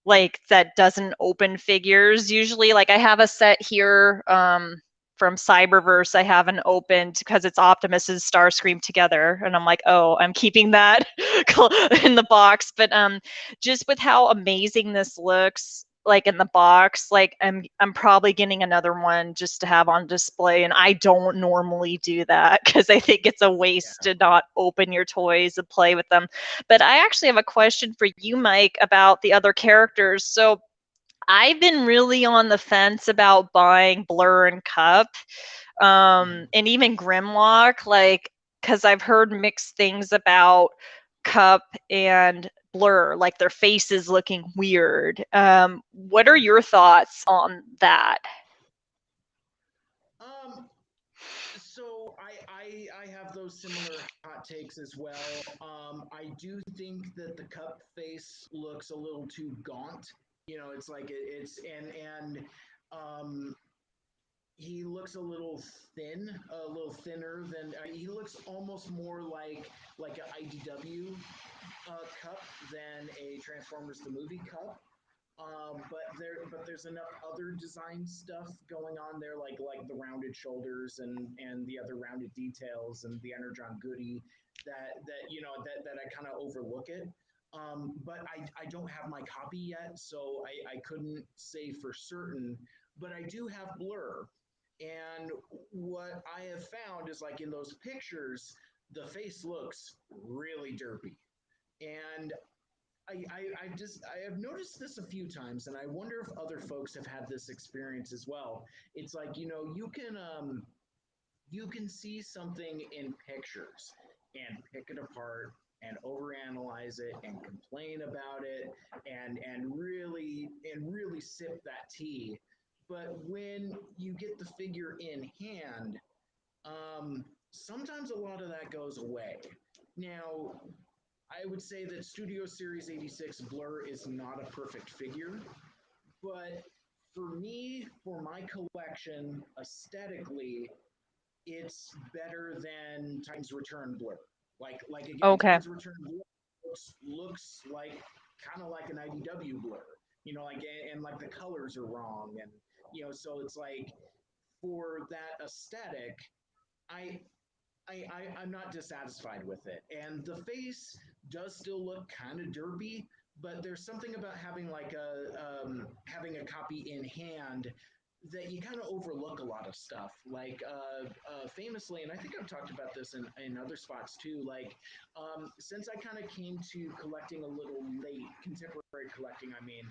S2: like, that doesn't open figures usually. Like, I have a set here from Cyberverse I haven't opened because it's Optimus's Starscream together, and I'm like, oh, I'm keeping that in the box. But just with how amazing this looks, like, in the box, like, I'm probably getting another one just to have on display, and I don't normally do that because I think it's a waste
S1: Yeah.
S2: to not open your toys and play with them. But I actually have a question for you, Mike, about the other characters. So I've been really on the fence about buying Blur and Cup,
S1: Mhm.
S2: and even Grimlock, like, because I've heard mixed things about Cup and Blur, like their faces looking weird. What are your thoughts on that?
S1: Um, so I have those similar hot takes as well. I do think that the cup face looks a little too gaunt. It's like it's and um he looks a little thin, a little thinner than he looks almost more like an IDW cup than a Transformers the movie cup. But there's enough other design stuff going on there, like the rounded shoulders and the other rounded details and the energon goodie that I kind of overlook it. But I don't have my copy yet, so I couldn't say for certain. But I do have Blur, and what I have found is like in those pictures, the face looks really derpy, and I have noticed this a few times, and I wonder if other folks have had this experience as well. It's like you can see something in pictures and pick it apart and overanalyze it and complain about it and really sip that tea. But when you get the figure in hand, sometimes a lot of that goes away. Now, I would say that Studio Series 86 Blur is not a perfect figure, but for me, for my collection, aesthetically, it's better than Titan's Return Blur. Like again,
S2: Okay.
S1: Titan's Return Blur looks like kind of like an IDW Blur, like and like the colors are wrong, and so it's like for that aesthetic, I I'm not dissatisfied with it. And the face does still look kind of derpy, but there's something about having a copy in hand that you kind of overlook a lot of stuff. Like famously, and I think I've talked about this in other spots too. Like since I kind of came to collecting a little late, contemporary collecting, I mean.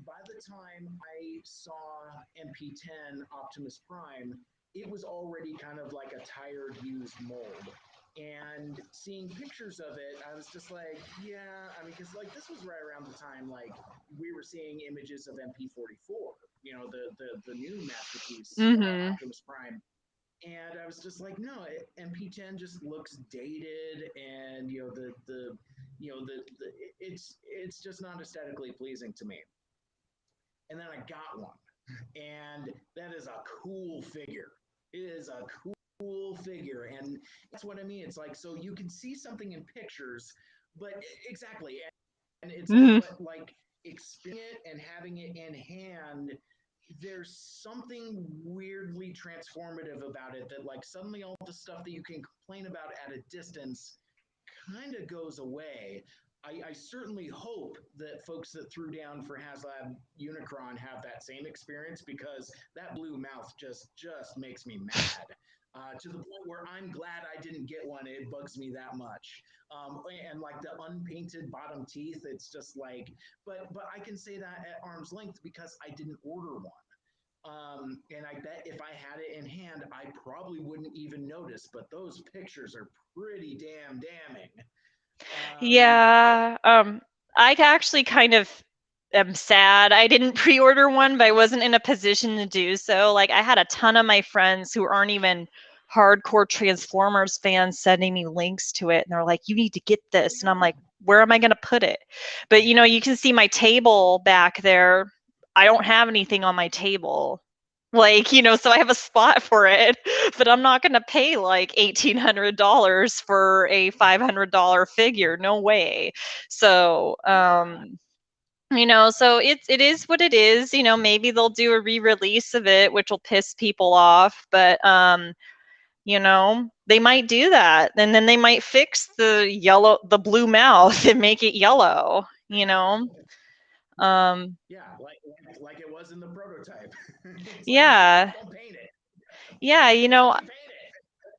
S1: By the time I saw MP10 Optimus Prime, it was already kind of like a tired used mold, and seeing pictures of it I was just like, yeah, I mean, because like this was right around the time like we were seeing images of MP44, the new masterpiece,
S2: Mhm.
S1: Optimus Prime, and I was just like, no, MP10 just looks dated, and the it's just not aesthetically pleasing to me. And then I got one, and that is a cool figure. It is a cool figure, and that's what I mean. It's like, so you can see something in pictures, but exactly, and it's like,
S2: Mhm.
S1: but like experiencing it and having it in hand, there's something weirdly transformative about it, that like suddenly all the stuff that you can complain about at a distance kind of goes away. I certainly hope that folks that threw down for HasLab Unicron have that same experience, because that blue mouth just makes me mad. To the point where I'm glad I didn't get one. It bugs me that much. And like the unpainted bottom teeth, it's just like, but I can say that at arm's length because I didn't order one. And I bet if I had it in hand, I probably wouldn't even notice. But those pictures are pretty damn damning. But
S2: Yeah, I actually kind of am sad I didn't pre-order one, but I wasn't in a position to do so. Like, I had a ton of my friends who aren't even hardcore Transformers fans sending me links to it, and they're like, "You need to get
S1: oh
S2: this." And I'm
S1: yeah,
S2: like, "Where am I going to put it?" But you can see my table back there. I don't have anything on my table. Like, so I have a spot for it, but I'm not going to pay like $1,800 for a $500 figure. No way. So,
S1: yeah,
S2: so it is what it is. Maybe they'll do a re-release of it, which will piss people off, but they might do that, and then they might fix the blue mouth and make it yellow. Um,
S1: yeah. Like it was in the prototype. It's like, just
S2: yeah,
S1: don't paint it.
S2: yeah.
S1: Just don't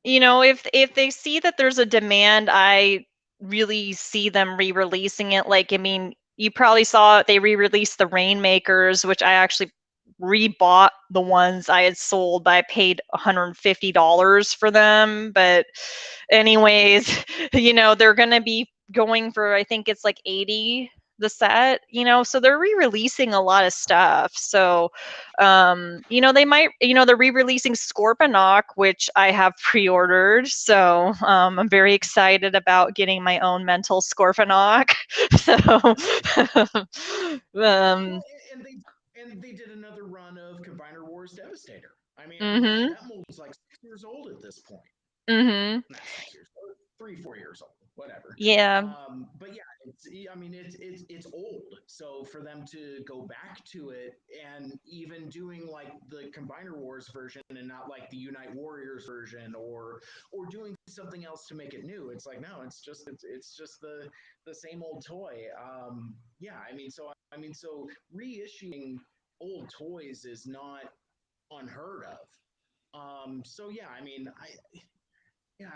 S1: you paint it.
S2: If they see that there's a demand, I really see them re-releasing it. Like, I mean, you probably saw they re-released the Rainmakers, which I actually rebought the ones I had sold, but I paid $150 for them. But anyways, they're gonna be going for, I think it's like 80 the set, so they're re-releasing a lot of stuff. So they might, they're re-releasing Scorponok, which I have pre-ordered. So I'm very excited about getting my own mental Scorponok. So
S1: Well, and they did another run of Combiner Wars Devastator. I mean,
S2: mhm.
S1: that mold's like 6 years old at this point.
S2: Mhm.
S1: Not 6 years old, 3 4 years old. whatever.
S2: Yeah.
S1: But yeah, I mean, it's old. So for them to go back to it and even doing like the Combiner Wars version and not like the Unite Warriors version, or doing something else to make it new, it's like no, it's just the same old toy. Yeah, I mean, so reissuing old toys is not unheard of. So yeah, I mean, yeah,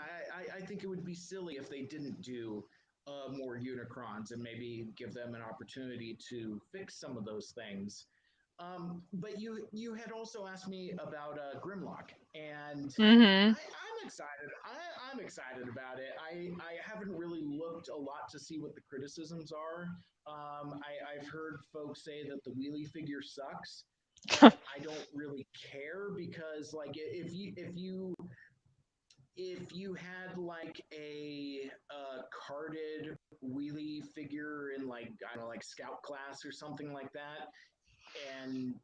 S1: I think it would be silly if they didn't do more Unicrons and maybe give them an opportunity to fix some of those things. But you had also asked me about Grimlock, and
S2: Hmm.
S1: I'm excited. I'm excited about it. I haven't really looked a lot to see what the criticisms are. I've heard folks say that the wheelie figure sucks, but I don't really care because like if you had like a carded wheelie figure in like I don't know like scout class or something like that, and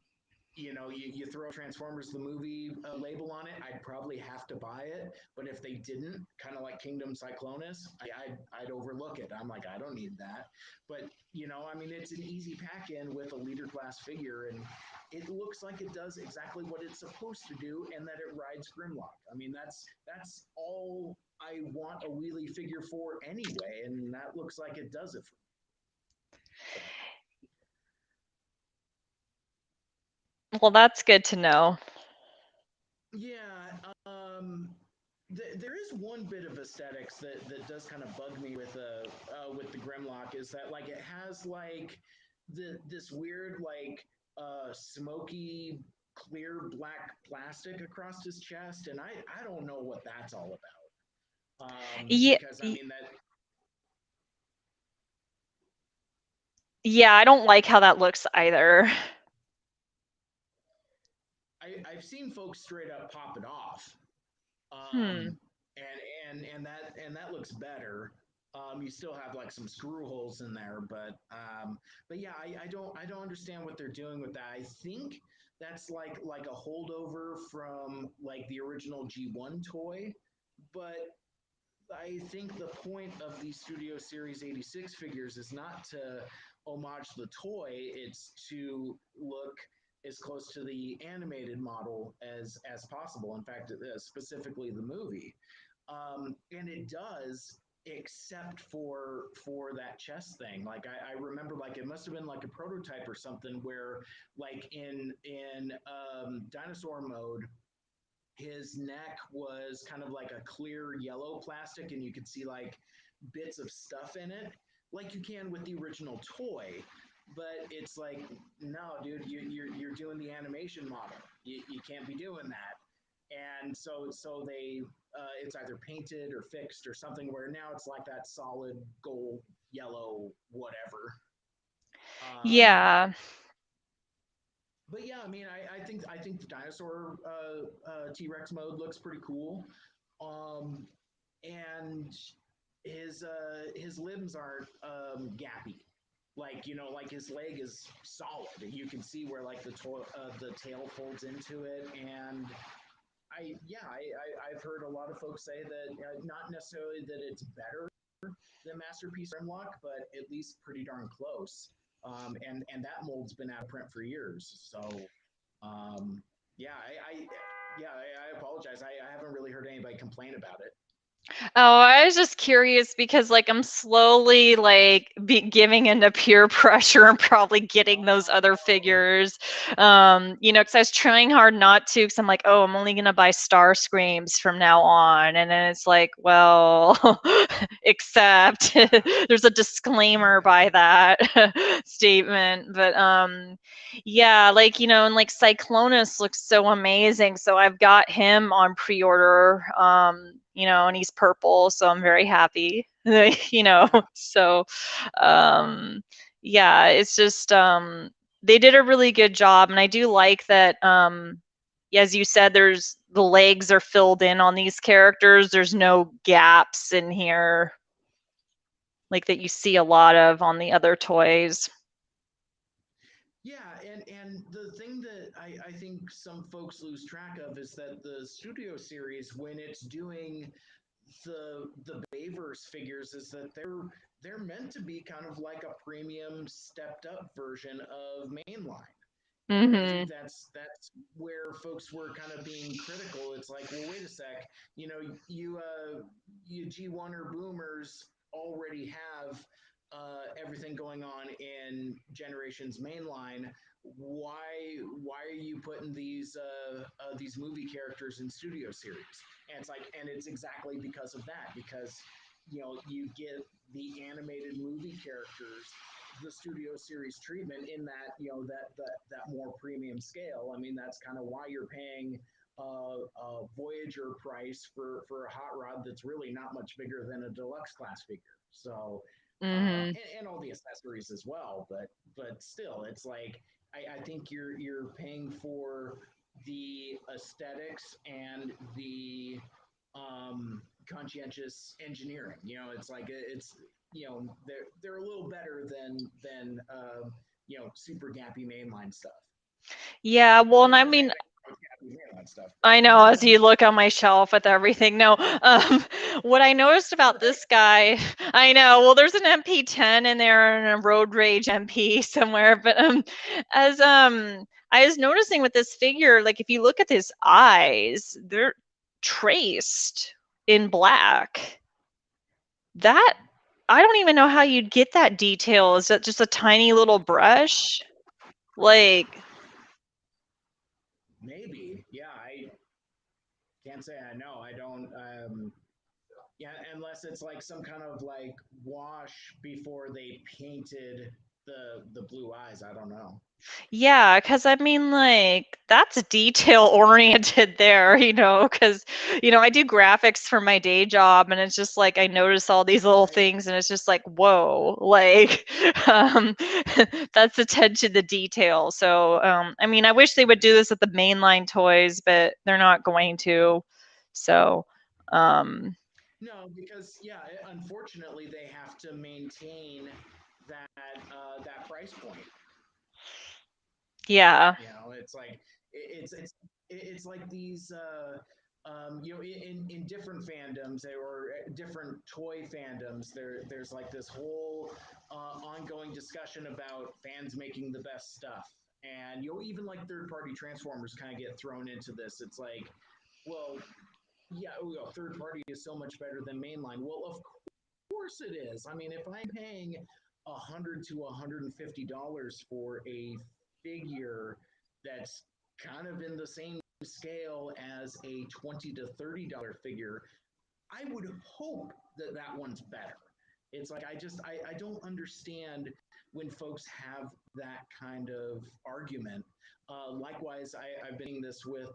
S1: you throw Transformers the movie label on it, I'd probably have to buy it. But if they didn't, kind of like Kingdom Cyclonus, I'd overlook it. I'm like, I don't need that. But I mean, it's an easy pack in with a leader class figure, and it looks like it does exactly what it's supposed to do, and that it rides Grimlock. I mean, that's all I want a wheelie figure for anyway, and that looks like it does it for me. So.
S2: Well, that's good to know.
S1: Yeah, there is one bit of aesthetics that does kind of bug me with the Grimlock is that like it has like this weird like smoky clear black plastic across his chest, and I don't know what that's all about.
S2: Yeah,
S1: Because I mean that
S2: yeah, I don't like how that looks either.
S1: I've seen folks straight up pop it off,
S2: Hmm.
S1: um, and that looks better. You still have like some screw holes in there, but yeah, I don't understand what they're doing with that. I think that's like a holdover from like the original G1 toy, but I think the point of these Studio Series 86 figures is not to homage the toy, it's to look as close to the animated model as possible. In fact, specifically the movie, and it does, except for that chest thing. Like I remember, like it must have been like a prototype or something where, like in dinosaur mode, his neck was kind of like a clear yellow plastic and you could see like bits of stuff in it like you can with the original toy, but it's like no dude, you're doing the animation model, you can't be doing that. And so they it's either painted or fixed or something where now it's like that solid gold yellow whatever. um
S2: Yeah.
S1: but yeah, I mean, I think the dinosaur T-Rex mode looks pretty cool. Um, and his limbs aren't gappy. Like like his leg is solid. You can see where like the tail folds into it, and I've heard a lot of folks say that not necessarily that it's better than Masterpiece Grimlock, but at least pretty darn close. And that mold's been out of print for years. So um, yeah, I apologize. I haven't really heard anybody complain about it.
S2: Oh, I was just curious because like I'm slowly like giving into peer pressure and probably getting those other
S1: Oh,
S2: figures. Because I was trying hard not to, because I'm like, oh, I'm only gonna buy Star Screams from now on, and then it's like, well, except
S1: yeah.
S2: there's a disclaimer by that statement, but yeah, like and like Cyclonus looks so amazing, so I've got him on pre-order. And he's purple, so I'm very happy.
S1: Yeah.
S2: So um yeah, it's just they did a really good job, and I do like that as you said, there's the legs are filled in on these characters. There's no gaps in here like that you see a lot of on the other toys.
S1: Yeah, and the thing that I think some folks lose track of is that the studio series, when it's doing the Bayverse figures is that they're meant to be kind of like a premium stepped up version of mainline. And I think
S2: Mhm.
S1: that's where folks were kind of being critical. It's like, well, wait a sec, you know, you G1 or boomers already have everything going on in Generations mainline. Why are you putting these movie characters in studio series? And it's like, and it's exactly because of that, because you get the animated movie characters the studio series treatment in that that more premium scale. I mean, that's kind of why you're paying a Voyager price for a hot rod that's really not much bigger than a deluxe class figure. So
S2: Mhm.
S1: and all the accessories as well, but still, it's like I think you're paying for the aesthetics and the conscientious engineering. It's like it's they're a little better than super gappy mainline stuff.
S2: Yeah, well,
S1: No,
S2: and I
S1: no offense
S2: mean,
S1: to gappy mainline stuff,
S2: I know as you look on my shelf with everything. No, what I noticed about
S1: right?
S2: this guy, I know. Well, there's an MP10 in there and a Road Rage MP somewhere, but as I was noticing with this figure, like if you look at his eyes, they're traced in black. That I don't even know how you'd get that detail. Is that just a tiny little brush? Like,
S1: Maybe, yeah. I can't say I know. I don't. Yeah, unless it's like some kind of like wash before they painted the blue eyes. I don't know.
S2: yeah, because I mean, like, that's detail oriented there, because, I do graphics for my day job, and it's just like I notice all these little
S1: Right.
S2: things, and it's just like, whoa, like, um, that's attention to detail. So, I mean, I wish they would do this at the mainline toys, but they're not going to. So, um,
S1: No, because yeah, unfortunately they have to maintain that price point.
S2: yeah.
S1: It's like it's like these in different fandoms or different toy fandoms there's like this whole ongoing discussion about fans making the best stuff, and even like third party transformers kind of get thrown into this. It's like, well, yeah, third party is so much better than mainline. Well, of course it is. I mean, if I'm paying $100 to $150 for a figure that's kind of in the same scale as a $20 to $30 figure, I would hope that that one's better. It's like I don't understand when folks have that kind of argument. Likewise, I've been seeing this with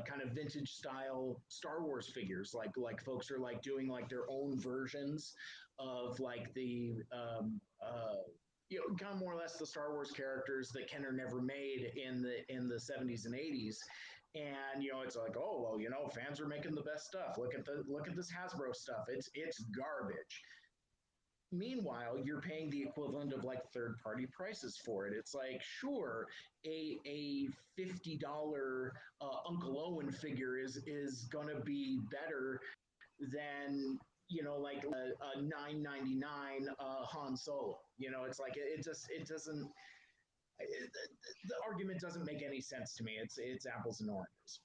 S1: kind of vintage style Star Wars figures. Like folks are like doing like their own versions of like the kind of more or less the Star Wars characters that Kenner never made in the 70s and 80s. And it's like, oh well, fans are making the best stuff. Look at this Hasbro stuff. It's garbage. Meanwhile, you're paying the equivalent of like third party prices for it. It's like, sure, a $50 Uncle Owen figure is gonna be better than like a 9.99 Han Solo. It's like it doesn't the argument doesn't make any sense to me. It's apples and oranges.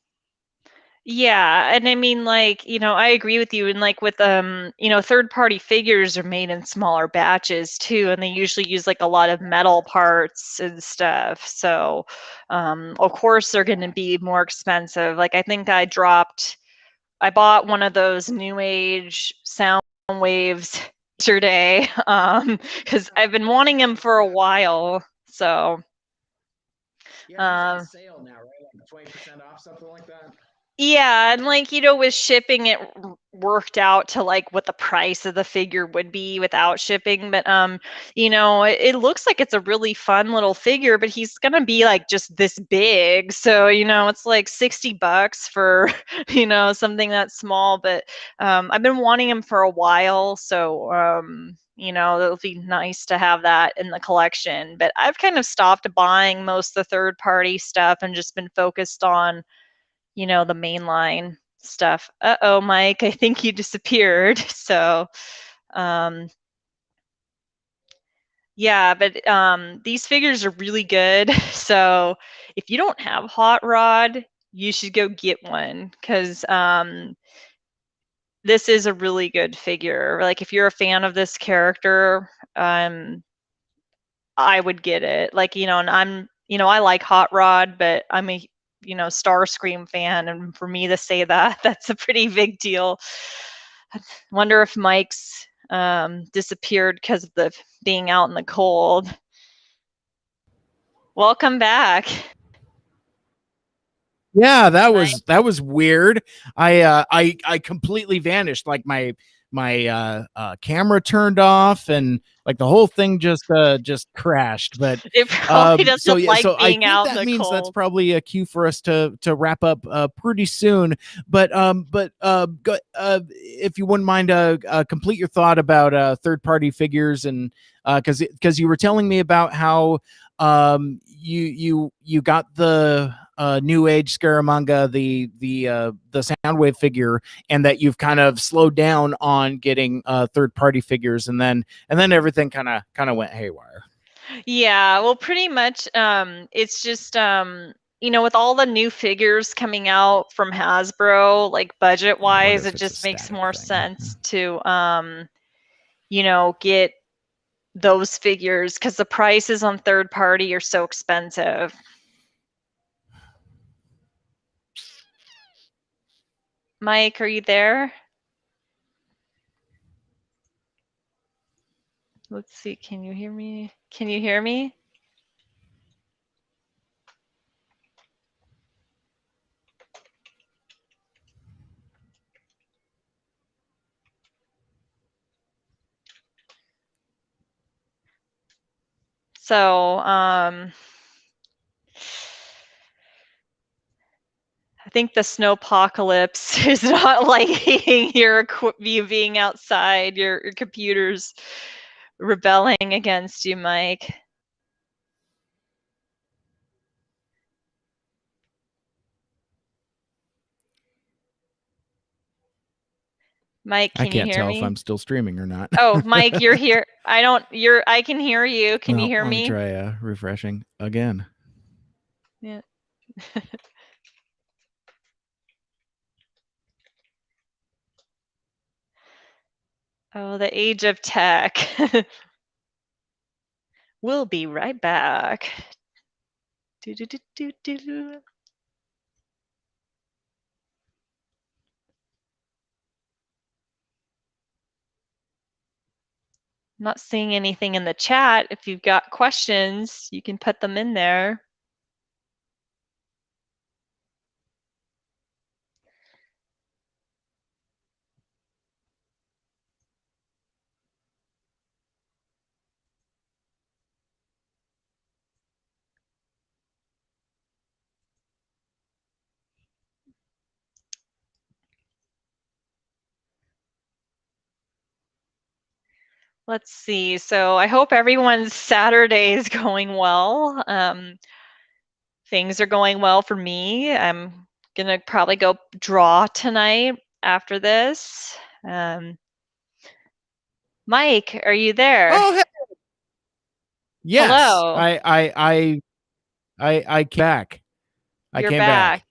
S2: Yeah, and I mean, like, I agree with you. And like with third party figures are made in smaller batches too, and they usually use like a lot of metal parts and stuff. So, of course they're going to be more expensive. Like I think I bought one of those new age sound waves yesterday, because I've been wanting them for a while. So,
S1: Yeah, those on
S2: um,
S1: sale now, right? Like 20% off, something like that.
S2: yeah, and like, with shipping it worked out to like what the price of the figure would be without shipping, but it looks like it's a really fun little figure, but he's going to be like just this big. So, it's like $60 for, something that small, but I've been wanting him for a while, so it'll be nice to have that in the collection. But I've kind of stopped buying most of the third party stuff and just been focused on the main line. stuff. Uh-oh, Mike, I think you disappeared. So, yeah, but these figures are really good. So if you don't have Hot Rod, you should go get one, because this is a really good figure. Like, if you're a fan of this character, I would get it. Like, and I like Hot Rod, but I'm a Starscream fan, and for me to say that, that's a pretty big deal. I wonder if Mike's disappeared because of the being out in the cold. Welcome back.
S3: Yeah, that was weird. I completely vanished. Like my camera turned off, and like the whole thing just crashed. But
S2: it probably doesn't
S3: so
S2: like
S3: so
S2: being
S3: I think
S2: out
S3: that
S2: in the
S3: means
S2: cold.
S3: that's probably a cue for us to wrap up pretty soon. But if you wouldn't mind complete your thought about third party figures, and because you were telling me about how you got the New Age Scaramanga, the Soundwave figure, and that you've kind of slowed down on getting third party figures, and then everything kind of went haywire.
S2: Yeah, well, pretty much it's just with all the new figures coming out from Hasbro, like budget wise, it just makes more sense to get those figures, because the prices on third party are so expensive. Mike, are you there? Let's see. Can you hear me? Can you hear me? So, I think the snowpocalypse is not liking you being outside, your computer's rebelling against you, Mike. Mike, can you hear me?
S3: I can't tell if I'm still streaming or not.
S2: Oh, Mike, you're here. I can hear you. Can you hear me?
S3: Let me try refreshing again.
S2: Yeah. Oh, the age of tech. We'll be right back. I'm not seeing anything in the chat. If you've got questions, you can put them in there. Let's see. So I hope everyone's Saturday is going well. Things are going well for me. I'm gonna probably go draw tonight after this. Mike, are you there?
S3: Oh, hey. Yes.
S2: Hello.
S3: I came back.
S2: You're back.